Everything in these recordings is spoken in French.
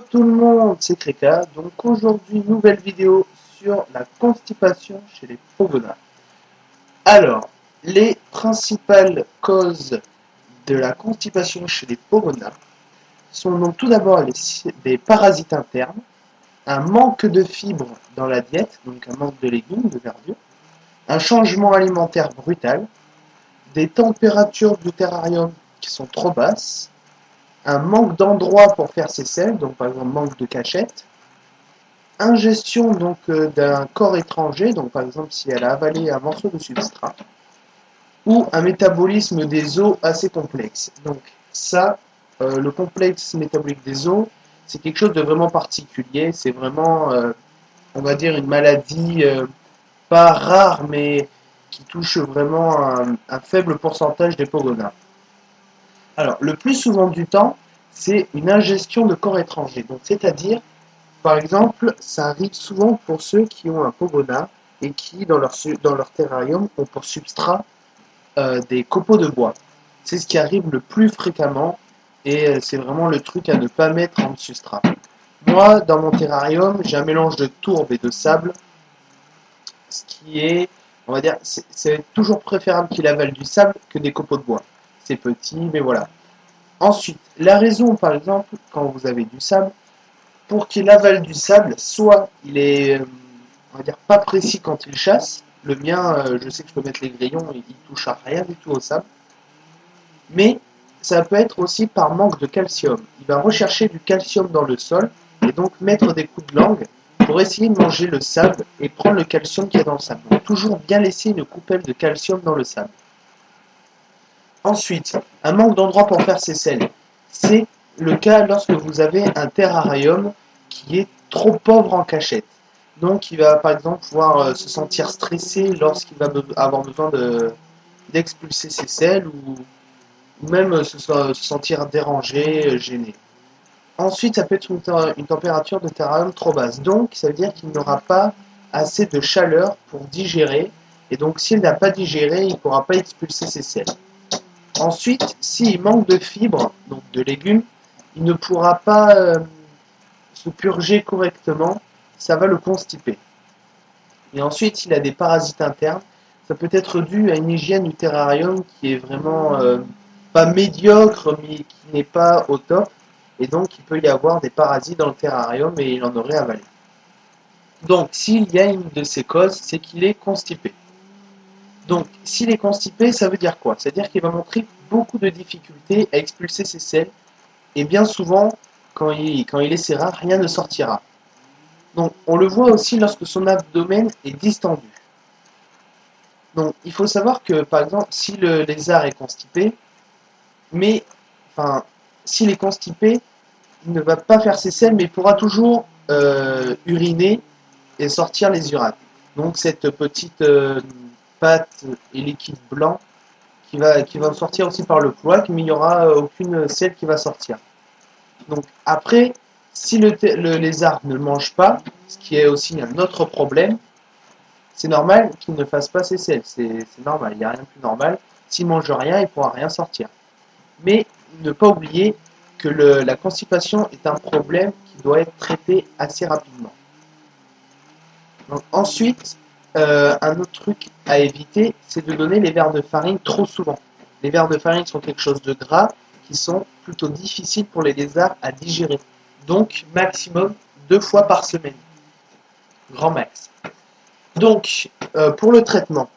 tout le monde, c'est Kreka. Donc aujourd'hui, nouvelle vidéo sur la constipation chez les Pogonats. Alors, les principales causes de la constipation chez les Pogonats sont donc tout d'abord des parasites internes, un manque de fibres dans la diète, donc un manque de légumes, de verdure, un changement alimentaire brutal, des températures du terrarium qui sont trop basses, un manque d'endroit pour faire ses selles, donc par exemple manque de cachette, ingestion donc d'un corps étranger, donc par exemple si elle a avalé un morceau de substrat, ou un métabolisme des os assez complexe. Donc ça, le complexe métabolique des os, c'est quelque chose de vraiment particulier, c'est vraiment, on va dire, une maladie pas rare, mais qui touche vraiment un faible pourcentage des Pogonats. Alors, le plus souvent du temps, c'est une ingestion de corps étrangers. Donc, c'est-à-dire, par exemple, ça arrive souvent pour ceux qui ont un Pogona et qui, dans leur terrarium, ont pour substrat des copeaux de bois. C'est ce qui arrive le plus fréquemment et c'est vraiment le truc à ne pas mettre en substrat. Moi, dans mon terrarium, j'ai un mélange de tourbe et de sable, ce qui est, on va dire, c'est toujours préférable qu'il avale du sable que des copeaux de bois. C'est petit, mais voilà. Ensuite, la raison, par exemple, quand vous avez du sable, pour qu'il avale du sable, soit il est, on va dire, pas précis quand il chasse. Le mien, je sais que je peux mettre les grillons, il touche à rien du tout au sable. Mais ça peut être aussi par manque de calcium. Il va rechercher du calcium dans le sol et donc mettre des coups de langue pour essayer de manger le sable et prendre le calcium qu'il y a dans le sable. Donc toujours bien laisser une coupelle de calcium dans le sable. Ensuite, un manque d'endroit pour faire ses selles. C'est le cas lorsque vous avez un terrarium qui est trop pauvre en cachette. Donc il va par exemple pouvoir se sentir stressé lorsqu'il va avoir besoin d'expulser ses selles ou même se sentir dérangé, gêné. Ensuite, ça peut être une température de terrarium trop basse. Donc ça veut dire qu'il n'aura pas assez de chaleur pour digérer. Et donc s'il n'a pas digéré, il ne pourra pas expulser ses selles. Ensuite, s'il manque de fibres, donc de légumes, il ne pourra pas se purger correctement, ça va le constiper. Et ensuite, s'il a des parasites internes, ça peut être dû à une hygiène du terrarium qui est vraiment pas médiocre, mais qui n'est pas au top. Et donc, il peut y avoir des parasites dans le terrarium et il en aurait avalé. Donc, s'il y a une de ces causes, c'est qu'il est constipé. Donc, s'il est constipé, ça veut dire quoi? C'est-à-dire qu'il va montrer beaucoup de difficultés à expulser ses selles, et bien souvent, quand il essaiera, rien ne sortira. Donc, on le voit aussi lorsque son abdomen est distendu. Donc, il faut savoir que, par exemple, si le lézard est constipé, mais, enfin, s'il est constipé, il ne va pas faire ses selles, mais il pourra toujours uriner et sortir les urates. Donc, cette petite pâte et liquide blanc qui va sortir aussi par le cloaque, mais il n'y aura aucune selle qui va sortir. Donc après, si le lézard ne mange pas, ce qui est aussi un autre problème, c'est normal qu'il ne fasse pas ses selles. C'est normal, il n'y a rien de plus normal. S'il ne mange rien, il ne pourra rien sortir. Mais ne pas oublier que la constipation est un problème qui doit être traité assez rapidement. Donc ensuite, un autre truc à éviter, c'est de donner les verres de farine trop souvent. Les verres de farine sont quelque chose de gras qui sont plutôt difficiles pour les lézards à digérer. Donc maximum 2 fois par semaine. Grand max. Donc, pour le traitement,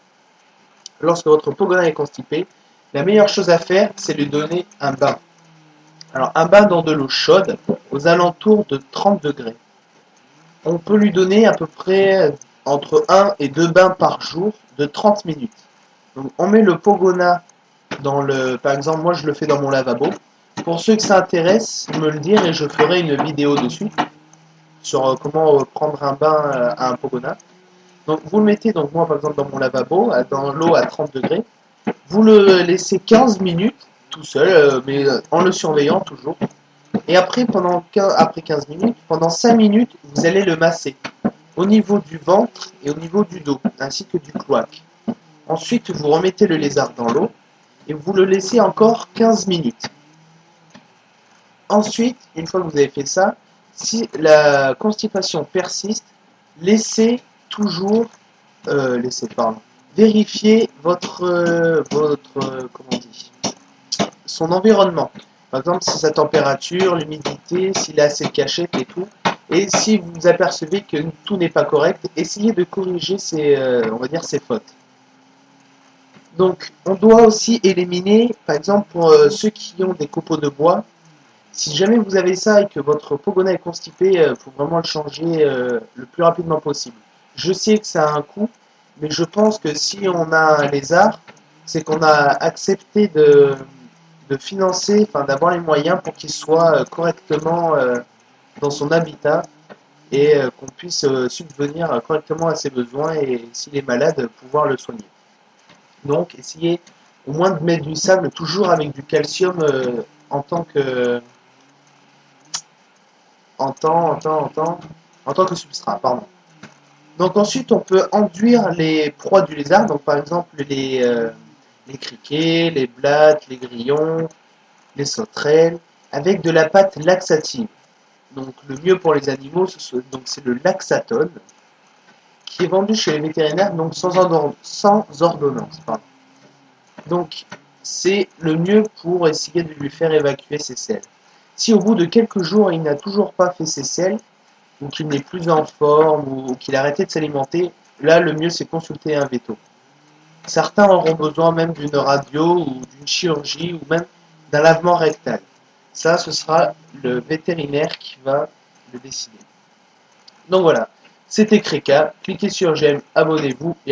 lorsque votre pogona est constipé, la meilleure chose à faire, c'est lui donner un bain. Alors, un bain dans de l'eau chaude, aux alentours de 30 degrés. On peut lui donner à peu près entre 1 et 2 bains par jour de 30 minutes. Donc, on met le pogona dans le... Par exemple, moi, je le fais dans mon lavabo. Pour ceux que ça intéresse, me le dire et je ferai une vidéo dessus sur comment prendre un bain à un pogona. Donc vous le mettez, donc moi par exemple dans mon lavabo, dans l'eau à 30 degrés, vous le laissez 15 minutes tout seul, mais en le surveillant toujours. Et après, après 15 minutes, pendant 5 minutes, vous allez le masser au niveau du ventre et au niveau du dos, ainsi que du cloaque. Ensuite, vous remettez le lézard dans l'eau et vous le laissez encore 15 minutes. Ensuite, une fois que vous avez fait ça, Si la constipation persiste, laissez toujours, vérifier comment on dit, son environnement. Par exemple, si sa température, l'humidité, s'il a assez de cachette et tout. Et si vous apercevez que tout n'est pas correct, essayez de corriger on va dire, ses fautes. Donc, on doit aussi éliminer, par exemple, pour ceux qui ont des copeaux de bois, si jamais vous avez ça et que votre pogona est constipé, il faut vraiment le changer le plus rapidement possible. Je sais que ça a un coût, mais je pense que si on a un lézard, c'est qu'on a accepté de financer, enfin d'avoir les moyens pour qu'il soit correctement dans son habitat et qu'on puisse subvenir correctement à ses besoins et s'il est malade, pouvoir le soigner. Donc, essayez au moins de mettre du sable toujours avec du calcium en tant que en tant que substrat, pardon. Donc ensuite, on peut enduire les proies du lézard, donc par exemple les criquets, les blattes, les grillons, les sauterelles, avec de la pâte laxative. Donc le mieux pour les animaux, c'est le laxatone, qui est vendu chez les vétérinaires donc sans ordonnance. Pardon. Donc c'est le mieux pour essayer de lui faire évacuer ses selles. Si au bout de quelques jours il n'a toujours pas fait ses selles, ou qu'il n'est plus en forme, ou qu'il a arrêté de s'alimenter, là le mieux c'est consulter un véto. Certains auront besoin même d'une radio ou d'une chirurgie ou même d'un lavement rectal. Ça, ce sera le vétérinaire qui va le décider. Donc voilà, c'était Kreka. Cliquez sur j'aime, abonnez-vous et